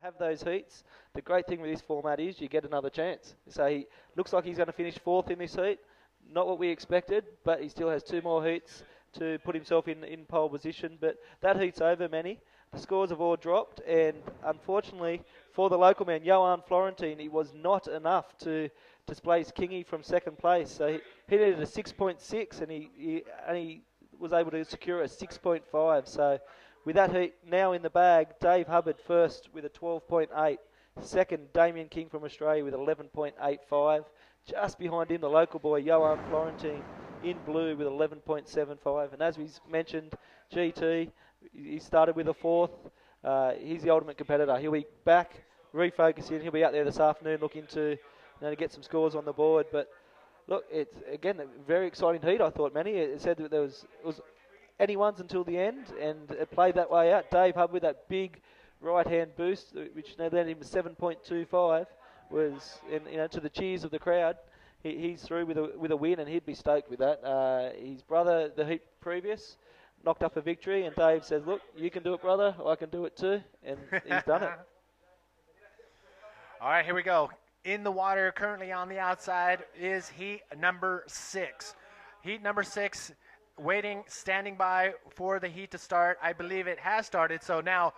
have those heats. The great thing with this format is you get another chance. So he looks like he's going to finish fourth in this heat. Not what we expected, but he still has 2 more heats to put himself in pole position. But that heat's over, Manny. The scores have all dropped, and unfortunately for the local man, Johan Florentine, it was not enough to displace Kingy from second place. So he needed a 6.6, and he was able to secure a 6.5. So with that heat now in the bag, Dave Hubbard first with a 12.8. Second, Damien King from Australia with 11.85. Just behind him, the local boy, Johan Florentine, in blue with 11.75. And as we mentioned, GT, he started with a fourth. He's the ultimate competitor. He'll be back, refocusing. He'll be out there this afternoon looking to get some scores on the board. But look, it's, again, a very exciting heat, I thought, Manny. It said that it was anyone's until the end, and it played that way out. Dave Hubbard with that big right-hand boost, which landed him 7.25, was to the cheers of the crowd. He's through with a win, and he'd be stoked with that. His brother, the heat previous, knocked up a victory, and Dave says, "Look, you can do it, brother. I can do it too," and he's done it. All right, here we go. In the water, currently on the outside, is heat number 6. Heat number 6. Waiting, standing by for the heat to start. I believe it has started. So now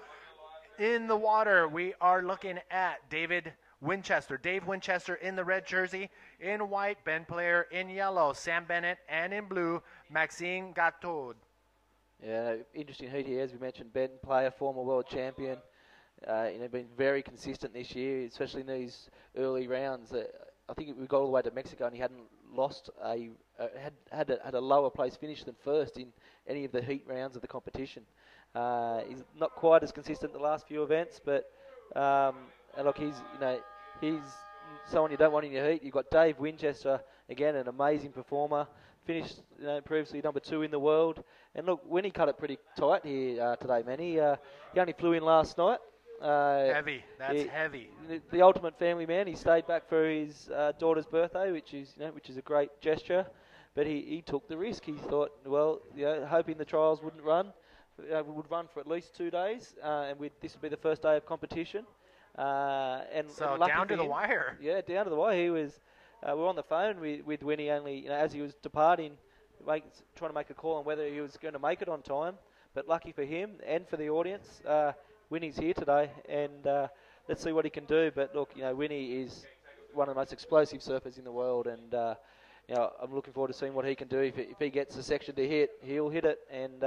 in the water, we are looking at Dave Winchester in the red jersey. In white, Ben Player. In yellow, Sam Bennet. And in blue, Maxime Gateaud. Yeah, interesting heat here. As we mentioned, Ben Player, former world champion. Been very consistent this year, especially in these early rounds. I think we got all the way to Mexico and he hadn't lost had a lower place finish than first in any of the heat rounds of the competition. He's not quite as consistent the last few events, but and look, he's someone you don't want in your heat. You've got Dave Winchester, again, an amazing performer. Finished previously number 2 in the world. And look, Winnie cut it pretty tight here today, Manny. He only flew in last night. Heavy. That's heavy. The ultimate family man. He stayed back for his daughter's birthday, which is a great gesture. But he took the risk. He thought, well, hoping the trials would run for at least 2 days, and this would be the first day of competition. And down to the wire. Yeah, down to the wire. He was. We were on the phone with Winnie only as he was departing, trying to make a call on whether he was going to make it on time. But lucky for him and for the audience, Winnie's here today, and let's see what he can do. But look, Winnie is one of the most explosive surfers in the world, and I'm looking forward to seeing what he can do. If he gets the section to hit, he'll hit it, and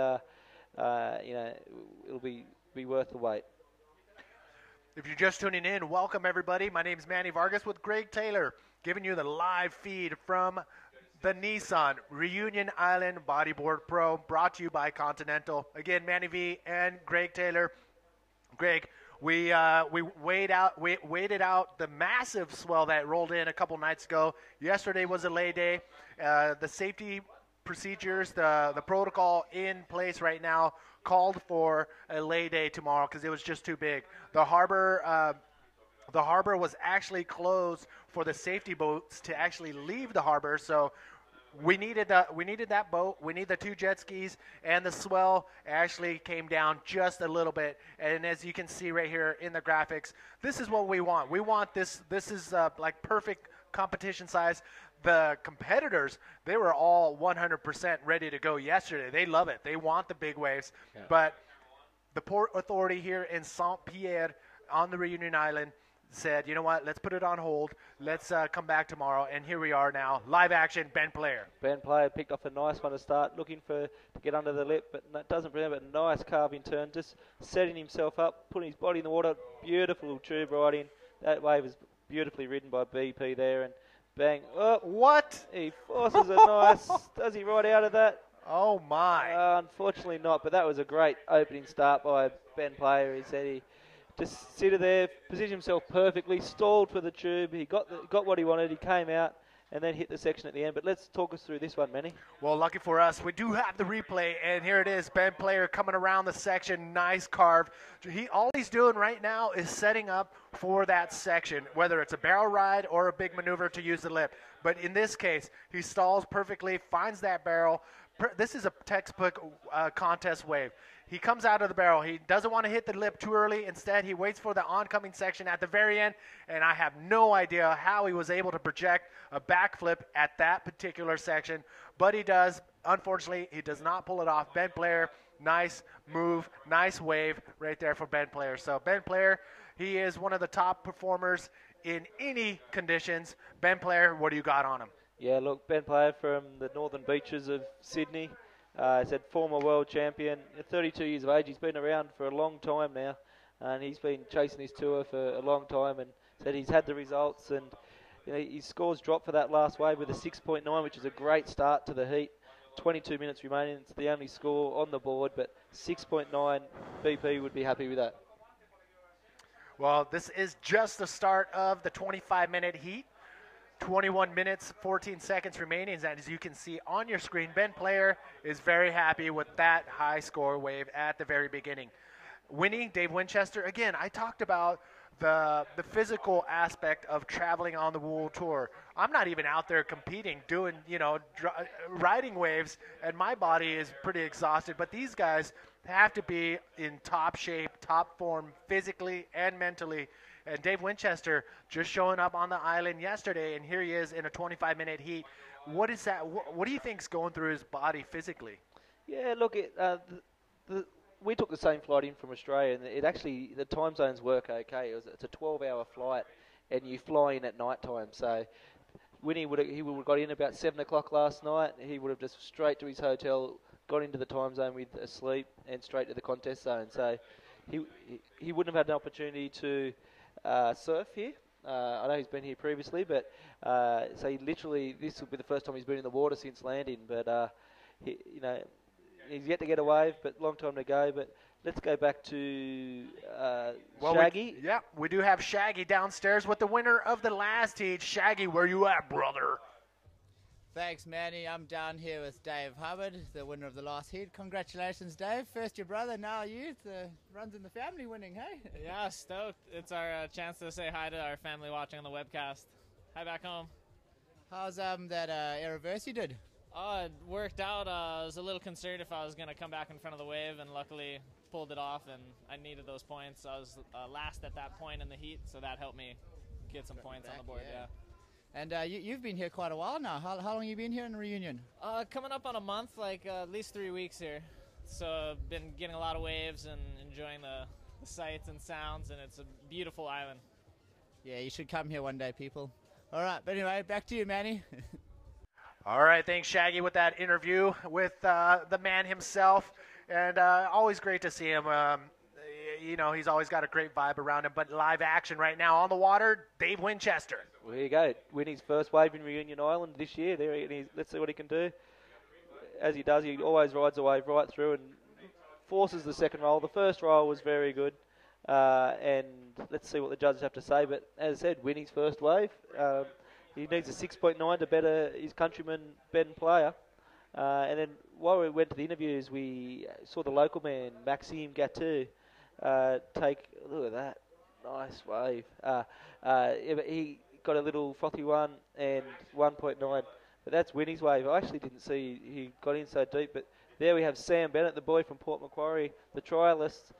it'll be worth the wait. If you're just tuning in, welcome everybody. My name is Manny Vargas with Greg Taylor, giving you the live feed from the Nissan Reunion Island Bodyboard Pro, brought to you by Continental. Again, Manny V and Greg Taylor. Greg, we waited out the massive swell that rolled in a couple nights ago. Yesterday was a lay day. The safety procedures, the protocol in place right now called for a lay day tomorrow because it was just too big. The harbor was actually closed for the safety boats to actually leave the harbor, so we needed that boat. We need the 2 jet skis, and the swell actually came down just a little bit. And as you can see right here in the graphics, this is what we want. We want this. This is like perfect competition size. The competitors, they were all 100% ready to go yesterday. They love it. They want the big waves. Yeah. But the Port Authority here in Saint-Pierre on the Reunion Island said, you know what, let's put it on hold. Let's come back tomorrow. And here we are now. Live action, Ben Player. Ben Player picked off a nice one to start, looking to get under the lip, but doesn't bring up a nice carving turn, just setting himself up, putting his body in the water. Beautiful tube riding. That wave was beautifully ridden by BP there, and bang. Oh, what? He forces a nice. Does he ride out of that? Oh, my. Unfortunately not, but that was a great opening start by Ben Player. He said he just seated there, positioned himself perfectly, stalled for the tube. He got what he wanted. He came out and then hit the section at the end. But let's talk us through this one, Manny. Well, lucky for us, we do have the replay, and here it is. Ben Player coming around the section, nice carve. All he's doing right now is setting up for that section, whether it's a barrel ride or a big maneuver to use the lip. But in this case, he stalls perfectly, finds that barrel, this is a textbook contest wave. He comes out of the barrel. He doesn't want to hit the lip too early. Instead, he waits for the oncoming section at the very end, and I have no idea how he was able to project a backflip at that particular section, but he does. Unfortunately, he does not pull it off. Ben Player, nice move, nice wave right there for Ben Player. So Ben Player, he is one of the top performers in any conditions. Ben Player, what do you got on him? Yeah, look, Ben Player from the northern beaches of Sydney. Said former world champion, 32 years of age. He's been around for a long time now, and he's been chasing his tour for a long time. And said he's had the results, and his scores dropped for that last wave with a 6.9, which is a great start to the heat. 22 minutes remaining. It's the only score on the board, but 6.9. BP would be happy with that. Well, this is just the start of the 25-minute heat. 21 minutes, 14 seconds remaining. And as you can see on your screen, Ben Player is very happy with that high score wave at the very beginning. Winning, Dave Winchester. Again, I talked about the physical aspect of traveling on the World Tour. I'm not even out there competing, doing, riding waves, and my body is pretty exhausted. But these guys have to be in top shape, top form, physically and mentally. And Dave Winchester just showing up on the island yesterday, and here he is in a 25-minute heat. What is that? What do you think is going through his body physically? Yeah, look, we took the same flight in from Australia, and it actually, the time zones work okay. It's a 12-hour flight, and you fly in at night time. So Winnie would have got in about 7 o'clock last night. He would have just straight to his hotel, got into the time zone with a sleep, and straight to the contest zone. So he wouldn't have had an opportunity to surf here. I know he's been here previously, but so he literally, this will be the first time he's been in the water since landing. But he's yet to get a wave, but long time to go. But let's go back to Shaggy. We do have Shaggy downstairs with the winner of the last heat. Shaggy, where you at, brother? Thanks, Manny. I'm down here with Dave Hubbard, the winner of the last heat. Congratulations, Dave. First your brother, now you. Runs in the family winning, hey? Yeah, stoked. It's our chance to say hi to our family watching on the webcast. Hi back home. How's that air reverse you did? It worked out. I was a little concerned if I was going to come back in front of the wave, and luckily pulled it off, and I needed those points. I was last at that point in the heat, so that helped me get some points on the board, yeah. And you've been here quite a while now. How long have you been here in Reunion? Coming up on a month, at least 3 weeks here. So I've been getting a lot of waves and enjoying the sights and sounds, and it's a beautiful island. Yeah, you should come here one day, people. All right, but anyway, back to you, Manny. All right, thanks, Shaggy, with that interview with the man himself. And always great to see him. He's always got a great vibe around him. But live action right now on the water, Dave Winchester. Well, here you go. Win his first wave in Reunion Island this year. Let's see what he can do. As he does, he always rides a wave right through and forces the second roll. The first roll was very good. And let's see what the judges have to say. But as I said, win his first wave. He needs a 6.9 to better his countryman, Ben Player. And then while we went to the interviews, we saw the local man, Maxime Gateaud, look at that, nice wave. He got a little frothy one and 1.9, but that's Winnie's wave. I actually didn't see he got in so deep, but there we have Sam Bennet, the boy from Port Macquarie, the trialist.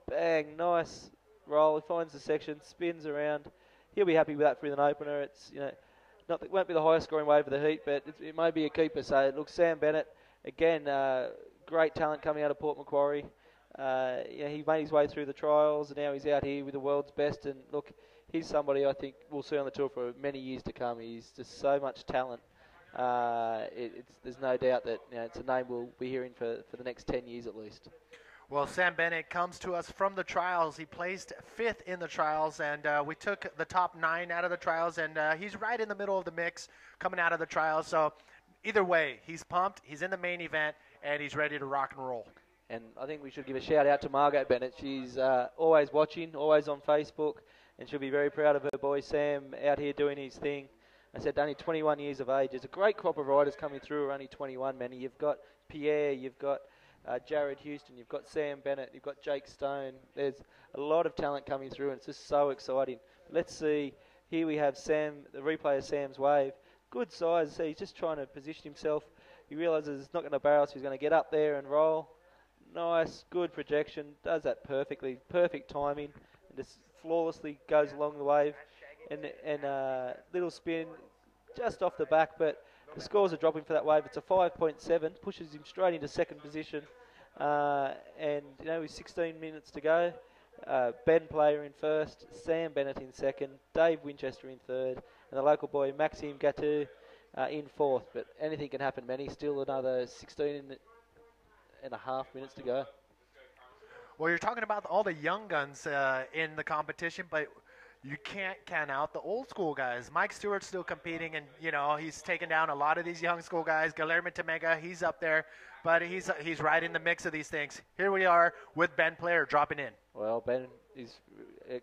Bang, nice roll. He finds the section, spins around. He'll be happy with that for an opener. It's it won't be the highest scoring wave of the heat, but it may be a keeper. So look, Sam Bennet again, great talent coming out of Port Macquarie. He made his way through the trials, and now he's out here with the world's best. And look, he's somebody I think we'll see on the tour for many years to come. He's just so much talent. There's no doubt that it's a name we'll be hearing for the next 10 years at least. Well, Sam Bennet comes to us from the trials. He placed 5th in the trials, and we took the top 9 out of the trials, and he's right in the middle of the mix coming out of the trials. So either way, he's pumped, he's in the main event, and he's ready to rock and roll. And I think we should give a shout out to Margot Bennet. She's always watching, always on Facebook, and she'll be very proud of her boy Sam out here doing his thing. I said only 21 years of age. There's a great crop of riders coming through who are only 21, Manny. You've got Pierre, you've got Jared Houston, you've got Sam Bennet, you've got Jake Stone. There's a lot of talent coming through, and it's just so exciting. Let's see. Here we have Sam, the replay of Sam's wave. Good size. See, he's just trying to position himself. he realises it's not going to barrel, so he's going to get up there and roll. Nice, good projection, does that perfectly, perfect timing, and just flawlessly goes along the wave, and little spin just off the back, but the scores are dropping for that wave. It's a 5.7, pushes him straight into second position, and with 16 minutes to go, Ben Player in first, Sam Bennet in second, Dave Winchester in third, and the local boy Maxime Gateaud in fourth. But anything can happen, Manny. Still another 16 and a half minutes to go. Well, you're talking about all the young guns in the competition, but you can't count out the old school guys. Mike Stewart's still competing, and he's taken down a lot of these young school guys. Guillermo Temega, he's up there, but he's right in the mix of these things. Here we are with Ben Player dropping in. Well, Ben is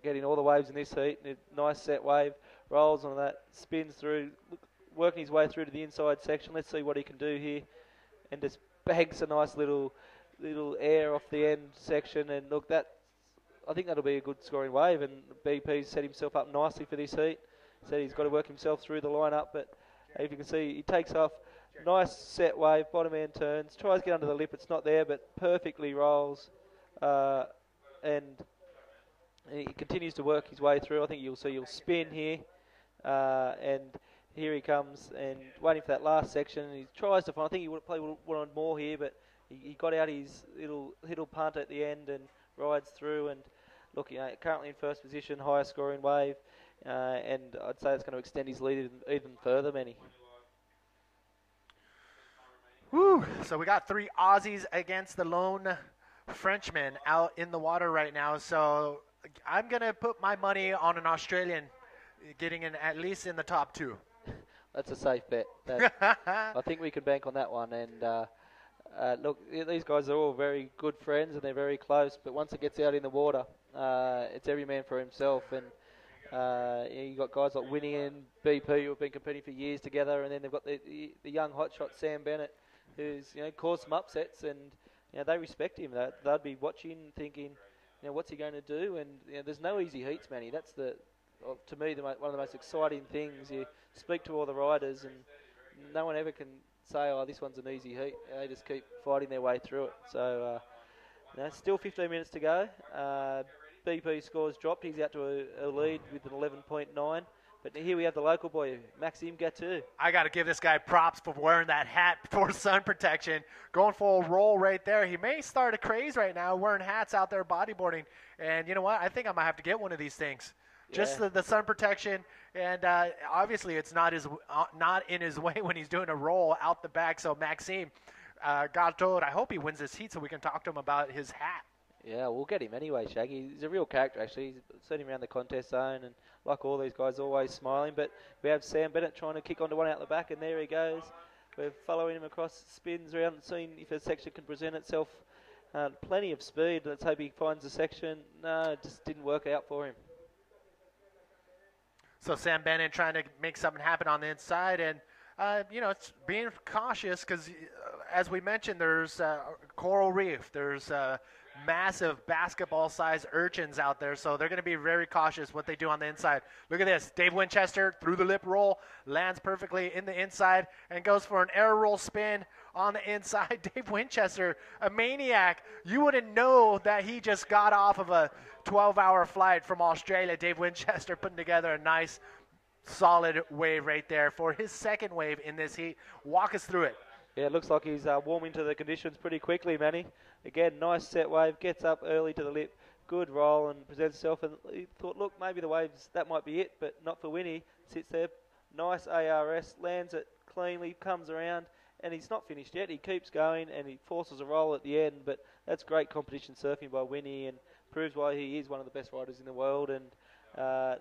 getting all the waves in this heat. Nice set wave, rolls on that, spins through, working his way through to the inside section. Let's see what he can do here, and just banks a nice little air off the end section. And look, I think that'll be a good scoring wave, and BP's set himself up nicely for this heat. Said he's got to work himself through the lineup, but if you can see, he takes off. Nice set wave, bottom end turns, tries to get under the lip, it's not there, but perfectly rolls, and he continues to work his way through. I think you'll see he'll spin here, and here he comes, and waiting for that last section, and he tries to find, I think he would probably wanted more here, but he got out his little punt at the end and rides through, and look, currently in first position, highest scoring wave, and I'd say it's going to extend his lead even further, Manny. Woo! So we got 3 Aussies against the lone Frenchman out in the water right now. So I'm going to put my money on an Australian getting in at least in the top 2. That's a safe bet. I think we can bank on that one. And look, these guys are all very good friends and they're very close. But once it gets out in the water, it's every man for himself. And you've got guys like Winnie and BP who have been competing for years together. And then they've got the young hotshot Sam Bennet, who's caused some upsets, and they respect him. They'd be watching, thinking, what's he going to do? And there's no easy heats, Manny. That's to me one of the most exciting things. You speak to all the riders, and no one ever can say, "Oh, this one's an easy heat." They just keep fighting their way through it. So, still 15 minutes to go. BP scores dropped. He's out to a lead with an 11.9. But here we have the local boy, Maxime Gateaud. I got to give this guy props for wearing that hat for sun protection. Going for a roll right there. He may start a craze right now wearing hats out there bodyboarding. And you know what? I think I might have to get one of these things. Yeah. Just the sun protection. And obviously it's not in his way when he's doing a roll out the back. So Maxime Gateaud, I hope he wins this heat so we can talk to him about his hat. Yeah, we'll get him anyway, Shaggy. He's a real character, actually. He's seen him around the contest zone, and like all these guys, always smiling. But we have Sam Bennet trying to kick onto one out the back, and there he goes. We're following him across, spins around, and seeing if a section can present itself. Plenty of speed. Let's hope he finds a section. No, it just didn't work out for him. So Sam Bennet trying to make something happen on the inside, and it's being cautious because, as we mentioned, there's coral reef. There's massive basketball-sized urchins out there, so they're going to be very cautious what they do on the inside. Look at this. Dave Winchester through the lip roll, lands perfectly in the inside, and goes for an air roll spin on the inside. Dave Winchester, a maniac. You wouldn't know that he just got off of a 12-hour flight from Australia. Dave Winchester putting together a nice, solid wave right there for his second wave in this heat. Walk us through it. Yeah, it looks like he's warming to the conditions pretty quickly, Manny. Again, nice set wave, gets up early to the lip, good roll and presents himself. And he thought, look, maybe the waves, that might be it, but not for Winnie. Sits there, nice ARS, lands it cleanly, comes around, and he's not finished yet. He keeps going and he forces a roll at the end, but that's great competition surfing by Winnie and proves why he is one of the best riders in the world. And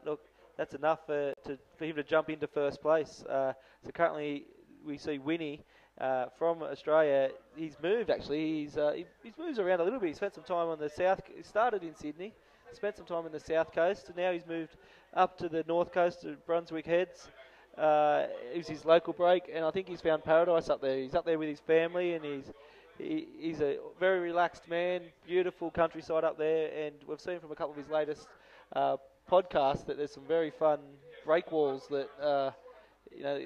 look, that's enough for him to jump into first place. So currently we see Winnie from Australia. He's moved actually. He's moved around a little bit. He spent some time on the south. He started in Sydney, spent some time in the south coast, and now he's moved up to the north coast to Brunswick Heads. It was his local break, and I think he's found paradise up there. He's up there with his family, and he's a very relaxed man. Beautiful countryside up there, and we've seen from a couple of his latest podcasts that there's some very fun break walls that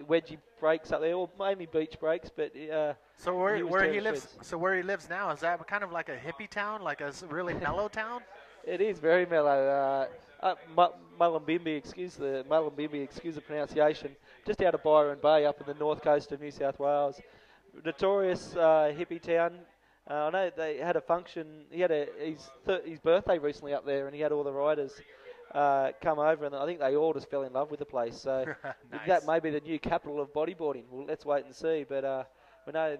wedgie breaks up there, or mainly beach breaks. But So he was where tearing he to lives, shreds. so where he lives now, is that kind of like a hippie town, like a really mellow town? It is very mellow. Mullumbimby, excuse the pronunciation, just out of Byron Bay, up in the north coast of New South Wales. Notorious hippie town. I know they had a function. He had his birthday recently up there, and he had all the riders come over, and I think they all just fell in love with the place. So Nice. that may be the new capital of bodyboarding. Well, let's wait and see. But we know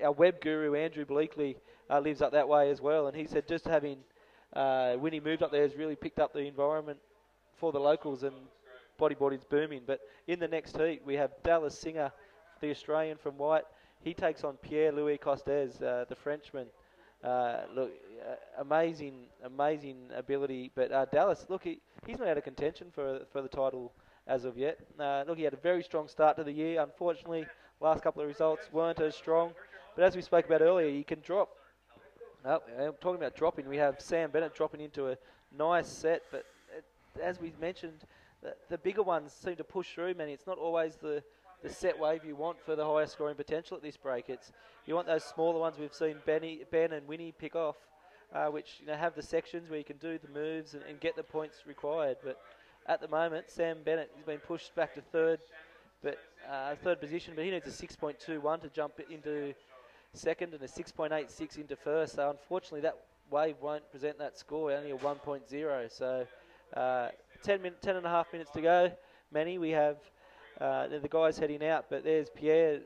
our web guru Andrew Bleakley lives up that way as well, and he said just having when he moved up there has really picked up the environment for the locals, and bodyboarding's booming. But in the next heat, we have Dallas Singer, the Australian from White. He takes on Pierre-Louis Costes, the Frenchman. Amazing ability. But Dallas, look, he's not out of contention for the title as of yet. He had a very strong start to the year. Unfortunately, last couple of results weren't as strong. But as we spoke about earlier, he can drop. I'm talking about dropping. We have Sam Bennet dropping into a nice set. But as we mentioned, the bigger ones seem to push through, man. It's not always the set wave you want for the highest scoring potential at this break. You want those smaller ones we've seen Ben and Winnie pick off, which have the sections where you can do the moves and get the points required. But at the moment, Sam Bennet has been pushed back to third position, but he needs a 6.21 to jump into second and a 6.86 into first. So unfortunately, that wave won't present that score, only a 1.0. So 10 and a half minutes to go. Manny, we have the guys heading out, but there's Pierre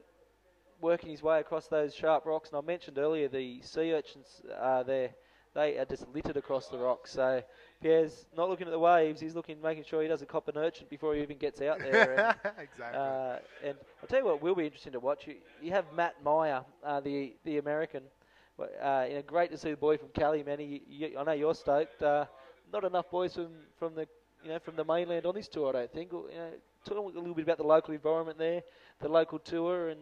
working his way across those sharp rocks. And I mentioned earlier the sea urchins there. They are just littered across the rocks. So Pierre's not looking at the waves. He's making sure he doesn't cop an urchin before he even gets out there. And, Exactly. And I'll tell you what will be interesting to watch. You have Matt Meyer, the American. Great to see the boy from Cali, man. I know you're stoked. Not enough boys from the mainland on this tour, I don't think. Talk a little bit about the local environment there, the local tour, and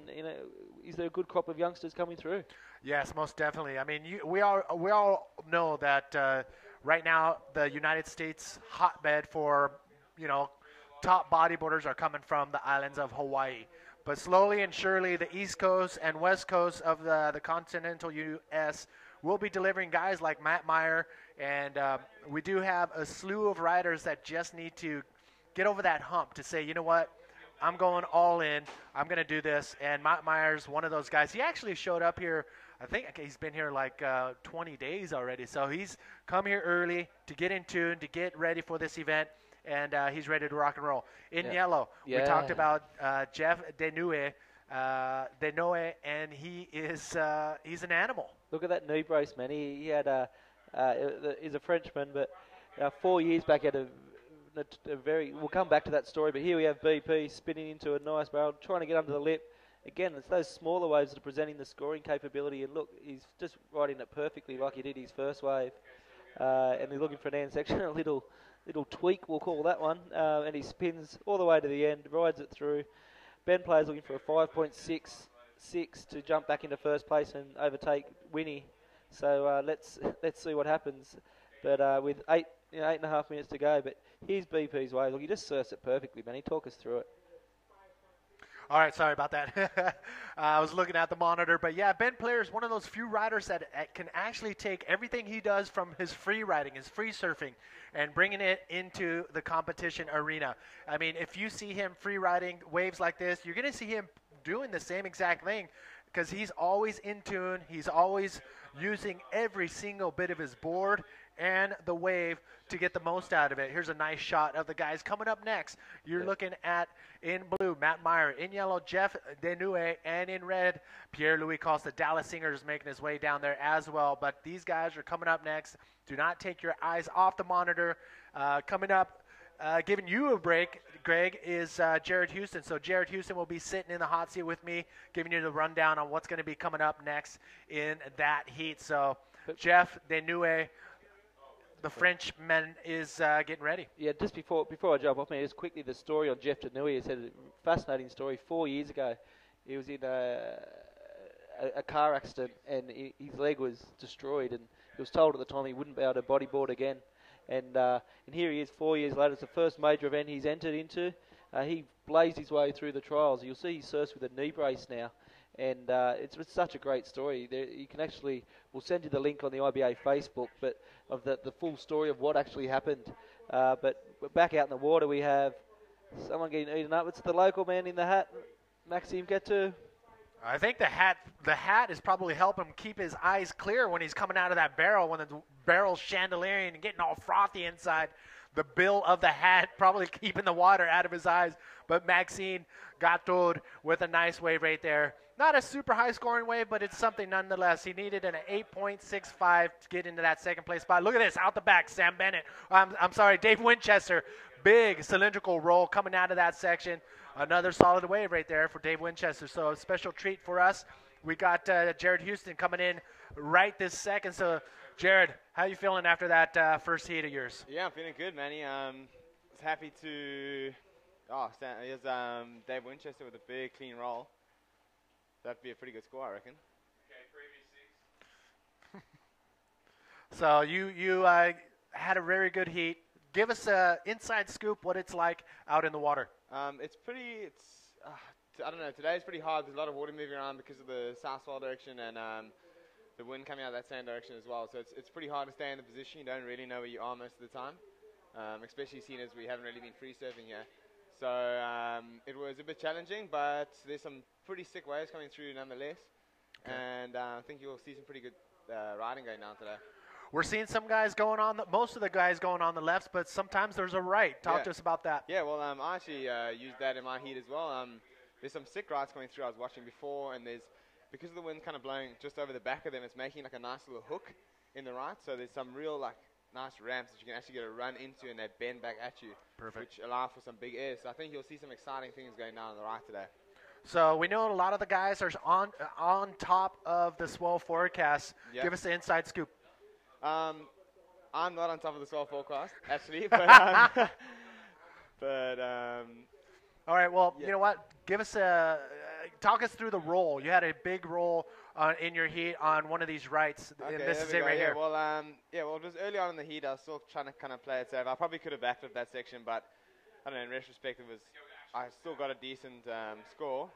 is there a good crop of youngsters coming through? Yes, most definitely. I mean, we all know that right now the United States hotbed for top bodyboarders are coming from the islands of Hawaii. But slowly and surely, the East Coast and West Coast of the continental U.S. will be delivering guys like Matt Meyer, and we do have a slew of riders that just need to get over that hump to say, you know what, I'm going all in. I'm going to do this. And Matt Meyer's one of those guys. He actually showed up here. I think he's been here like 20 days already. So he's come here early to get in tune, to get ready for this event, and he's ready to rock and roll. In yellow, we talked about Jeff Denoe, and he's an animal. Look at that knee brace, man. He had he's a Frenchman, but 4 years back had a very. We'll come back to that story, but here we have BP spinning into a nice barrel, trying to get under the lip. Again, it's those smaller waves that are presenting the scoring capability, and look, he's just riding it perfectly like he did his first wave, and he's looking for an end section, a little tweak, we'll call that one, and he spins all the way to the end, rides it through. Ben Player's looking for a 5.66 to jump back into first place and overtake Winnie. So let's see what happens. But with 8.5 minutes to go, but here's BP's wave. Look, he just surfs it perfectly, man. He talk us through it. All right, sorry about that. I was looking at the monitor. But, yeah, Ben Player is one of those few riders that can actually take everything he does from his free riding, his free surfing, and bringing it into the competition arena. I mean, if you see him free riding waves like this, you're going to see him doing the same exact thing because he's always in tune. He's always using every single bit of his board and the wave to get the most out of it. Here's a nice shot of the guys coming up next. You're looking at, in blue, Matt Meyer. In yellow, Jeff Denoe. And in red, Pierre-Louis Costa. Dallas Singer is making his way down there as well. But these guys are coming up next. Do not take your eyes off the monitor. Coming up, giving you a break, Greg, is Jared Houston. So Jared Houston will be sitting in the hot seat with me, giving you the rundown on what's going to be coming up next in that heat. So Jeff Denoe, the Frenchman, is getting ready. Yeah, just before I jump off, man, just quickly the story on Jeff Denoe. He said a fascinating story. 4 years ago, he was in a car accident and his leg was destroyed, and he was told at the time he wouldn't be able to bodyboard again. And here he is 4 years later. It's the first major event he's entered into. He blazed his way through the trials. You'll see he surfs with a knee brace now. And it's such a great story. You can actually, we'll send you the link on the IBA Facebook, but of the full story of what actually happened. But back out in the water, we have someone getting eaten up. It's the local man in the hat, Maxime Gateaud. I think the hat is probably helping him keep his eyes clear when he's coming out of that barrel, when the barrel's chandeliering and getting all frothy inside. The bill of the hat probably keeping the water out of his eyes. But Maxime Gateaud with a nice wave right there. Not a super high scoring wave, but it's something nonetheless. He needed an 8.65 to get into that second place spot. Look at this, out the back, Sam Bennet. I'm sorry, Dave Winchester. Big cylindrical roll coming out of that section. Another solid wave right there for Dave Winchester. So a special treat for us. We got Jared Houston coming in right this second. So, Jared, how you feeling after that first heat of yours? Yeah, I'm feeling good, Manny. Was happy to. Here's Dave Winchester with a big clean roll. That'd be a pretty good score, I reckon. Okay, So you had a very good heat. Give us an inside scoop what it's like out in the water. I don't know, today's pretty hard. There's a lot of water moving around because of the south-swell direction and the wind coming out that same direction as well. So it's pretty hard to stay in the position. You don't really know where you are most of the time, especially seeing as we haven't really been free surfing here. So it was a bit challenging, but there's some pretty sick waves coming through nonetheless. Okay. And I think you'll see some pretty good riding going down today. We're seeing some guys going on, most of the guys going on the lefts, but sometimes there's a right. Talk to us about that. Yeah, well, I actually used that in my heat as well. There's some sick rides coming through I was watching before, and because of the wind kind of blowing just over the back of them, it's making like a nice little hook in the right. So there's some real nice ramps that you can actually get a run into, and they bend back at you. Perfect. Which allow for some big air. So I think you'll see some exciting things going down on the right today. So we know a lot of the guys are on top of the swell forecast. Yep. Give us the inside scoop. I'm not on top of the swell forecast, actually, but all right. Well, you know what? Give us talk us through the roll. You had a big roll in your heat on one of these rights, and this is it right here. Well, it was early on in the heat. I was still trying to kind of play it safe. I probably could have backed up that section, but I don't know. In retrospect, I still got a decent score.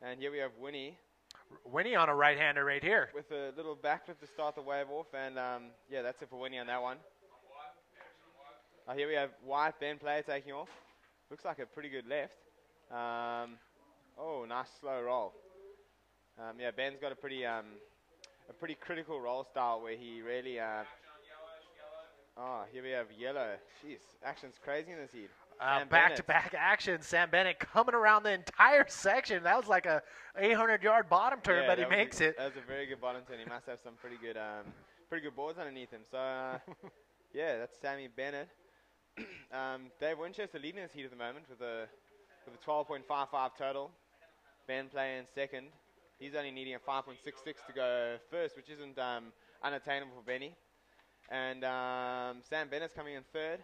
And here we have Winnie on a right-hander right here. With a little backflip to start the wave off, and that's it for Winnie on that one. Here we have White Ben Player taking off. Looks like a pretty good left. Nice slow roll. Ben's got a pretty critical roll style where he really. Here we have yellow. Jeez, action's crazy in this heat. Back-to-back action. Sam Bennet coming around the entire section. That was like a 800-yard bottom turn, but he makes it. That was a very good bottom turn. He must have some pretty good boards underneath him. So, that's Sammy Bennet. Dave Winchester leading this heat at the moment with a 12.55 total. Ben playing second. He's only needing a 5.66 to go first, which isn't unattainable for Benny. And Sam Bennett's coming in third,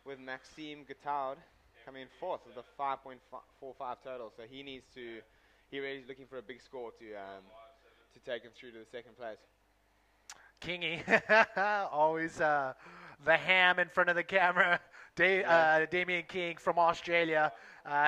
with Maxime Gateaud coming in fourth with a 5.45 total. So he really is looking for a big score to take him through to the second place. Kingy, always the ham in front of the camera. Damien King from Australia.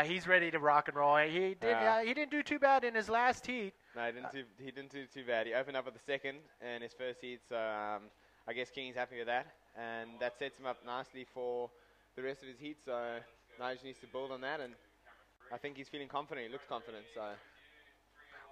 He's ready to rock and roll. He didn't do too bad in his last heat. No, he didn't do too bad. He opened up with the second in his first heat, so I guess King's happy with that. And that sets him up nicely for the rest of his heat, so now he just needs to build on that, and I think he's feeling confident. He looks confident. So,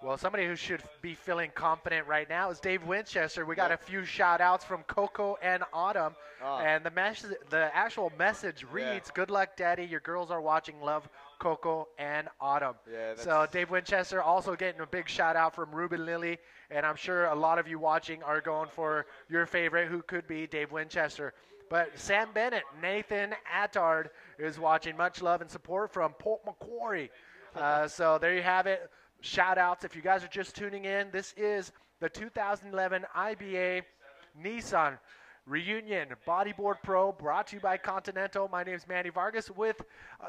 well, somebody who should be feeling confident right now is Dave Winchester. We got a few shout-outs from Coco and Autumn, and the actual message reads, "Good luck, Daddy. Your girls are watching. Love, Coco and Autumn." Yeah, so Dave Winchester also getting a big shout-out from Ruben Lilly, and I'm sure a lot of you watching are going for your favorite, who could be Dave Winchester. But Sam Bennet, Nathan Attard is watching. Much love and support from Port Macquarie. So there you have it. Shout-outs. If you guys are just tuning in, this is the 2011 IBA Nissan Reunion Bodyboard Pro, brought to you by Continental. My name is Manny Vargas with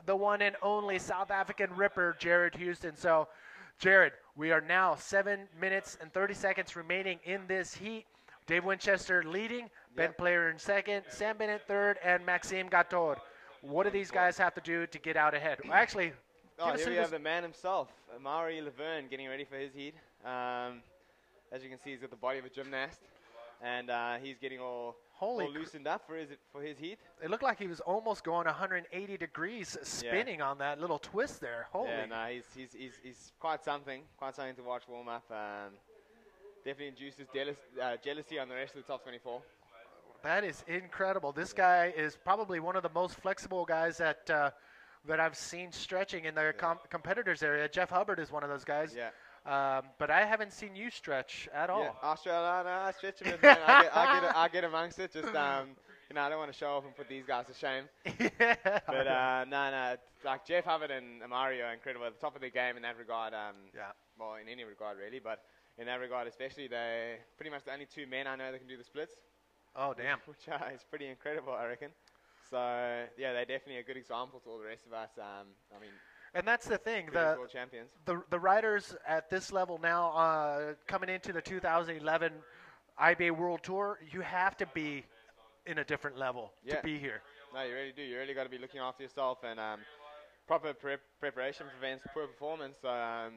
the one and only South African Ripper, Jared Houston. So, Jared, we are now 7 minutes and 30 seconds remaining in this heat. Dave Winchester leading, Ben Player in second, Sam Bennet third, and Maxime Gateaud. What do these guys have to do to get out ahead? Well, actually, Oh, here we have the man himself, Amari Laverne, getting ready for his heat. As you can see, he's got the body of a gymnast, and he's getting all loosened up for his heat. It looked like he was almost going 180 degrees spinning on that little twist there. Holy. Yeah, no, he's quite something to watch warm up. Definitely induces jealousy on the rest of the top 24. That is incredible. This guy is probably one of the most flexible guys that I've seen stretching in the competitors area. Jeff Hubbard is one of those guys. Yeah. But I haven't seen you stretch at all. Yeah, I stretch a bit, man. I get amongst it. Just I don't want to show off and put these guys to shame. Yeah. But no, like Jeff Hubbard and Mario are incredible at the top of their game in that regard. Well, in any regard really, but in that regard especially, they're pretty much the only two men I know that can do the splits. Oh damn! Which is pretty incredible, I reckon. So yeah, they're definitely a good example to all the rest of us. I mean. And that's the thing. World champions. The riders at this level now, coming into the 2011 IBA World Tour, you have to be in a different level to be here. No, you really do. You really got to be looking after yourself and proper preparation prevents poor performance. So I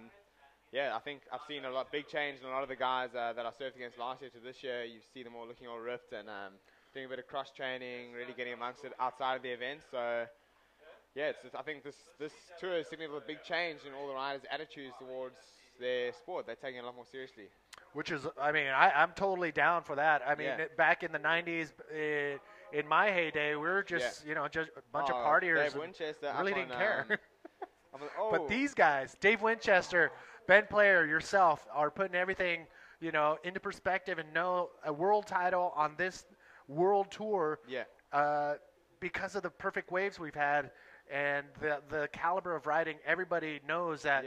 think I've seen a big change in a lot of the guys that I surfed against last year to this year. You see them all looking all ripped and doing a bit of cross training, really getting amongst it outside of the event. So. Yeah, I think this tour is signaling a big change in all the riders' attitudes towards their sport. They're taking it a lot more seriously. Which is, I mean, I'm totally down for that. I mean, back in the 90s, in my heyday, we were just, just a bunch of partiers. Dave Winchester really didn't care. But these guys, Dave Winchester, Ben Player, yourself, are putting everything, into perspective and know a world title on this world tour. Yeah. Because of the perfect waves we've had. And the caliber of riding, everybody knows that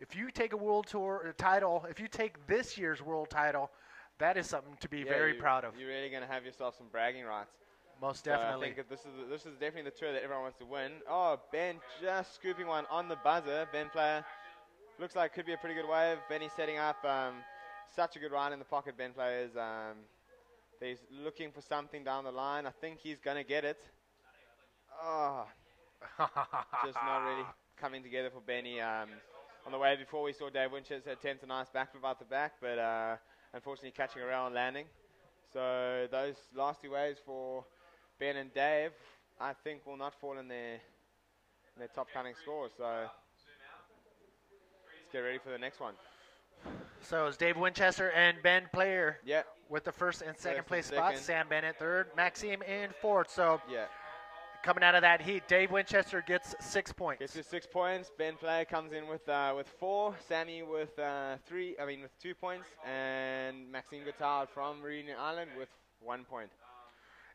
if you take a world tour title, if you take this year's world title, that is something to be very proud of. You're really going to have yourself some bragging rights. Most definitely. I think this is definitely the tour that everyone wants to win. Oh, Ben just scooping one on the buzzer. Ben Player looks like could be a pretty good wave. Benny setting up such a good ride in the pocket. Ben Player is he's looking for something down the line. I think he's going to get it. Oh. Just not really coming together for Benny. On the way before, we saw Dave Winchester attempt a nice backflip out the back, but unfortunately catching a rail and landing. So those last two waves for Ben and Dave, I think, will not fall in their top cutting scores. So let's get ready for the next one. So it's Dave Winchester and Ben Player with the first and second place spots. Sam Bennet third, Maxime in fourth. So coming out of that heat, Dave Winchester gets 6 points. Gets his 6 points. Ben Player comes in with 4. Sammy with 2 points, and Maxime Gateaud from Reunion Island with 1 point.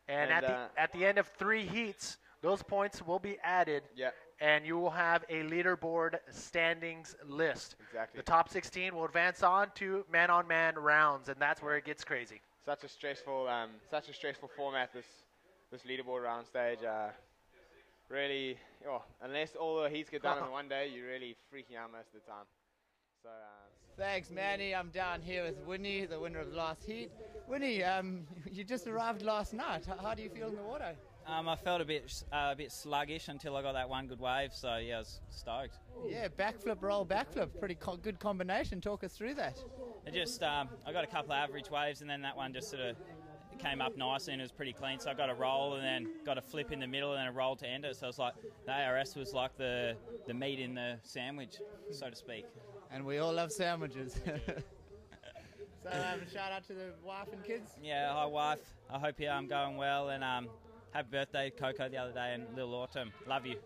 And at the end of 3 heats, those points will be added. And you will have a leaderboard standings list. Exactly. The top 16 will advance on to man-on-man rounds, and that's where it gets crazy. Such a stressful format. This leaderboard round stage, really, unless all the heats get done in one day, you're really freaking out most of the time. So. Thanks, Manny. I'm down here with Winnie, the winner of the last heat. Winnie, you just arrived last night. How do you feel in the water? I felt a bit sluggish until I got that one good wave, so yeah, I was stoked. Yeah, backflip, roll, backflip. Pretty good combination. Talk us through that. I got a couple of average waves, and then that one just sort of came up nicely and it was pretty clean. So I got a roll and then got a flip in the middle and then a roll to end it. So it's like the ARS was like the meat in the sandwich, so to speak. And we all love sandwiches. So shout out to the wife and kids. Yeah, hi wife. I hope you're going well, and happy birthday Coco the other day and little Autumn. Love you.